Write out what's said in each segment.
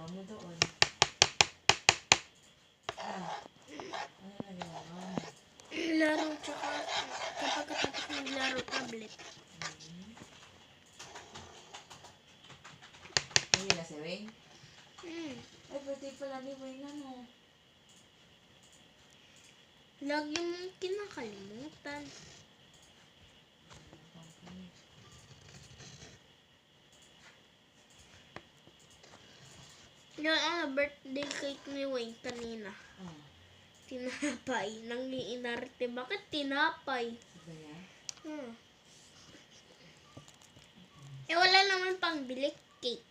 ginagawa mo doon? Ano na ginagawa mo? Laro, tsaka kapag katapos maglaro, tablet. Hindi na si Wayne? Ay, birthday pala ni Wayne, ano? Lagi mong kinakalimutan. Yung birthday cake ni Wayne kanina. Tinapay. Nang liinarte. Bakit tinapay? Kaya? Eh, wala naman pang bili cake.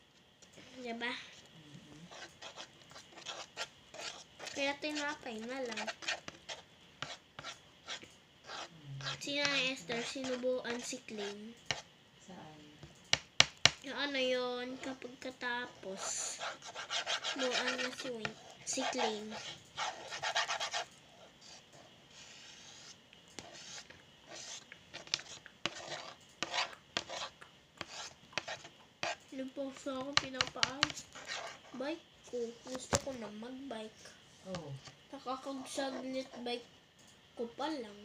Diba? Kaya tinapay na lang. Si Esther, sinubuan si Clean. Saan? Yung ano yun, kapag katapos, buuan na si Wayne, si Clean. Nagpausa ako, pinapaayos. Bike ko. Gusto ko na mag-bike. Oh. Nakakagsaglit bike ko pa lang.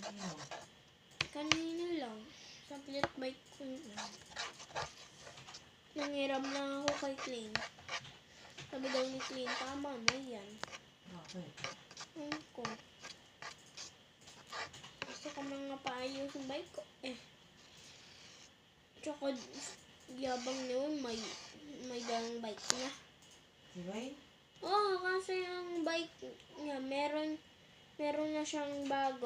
Ano? Kanina lang. Saglit bike ko lang. Nangiram lang ako kay Clean. Sabi daw ni Clean, tama na yan. Bakit? Ko. Gusto ko mga paayos yung bike ko. Tsaka yabang noon may dalang bike niya. Si Wayne? Oo, kasi yung bike niya meron na siyang bago.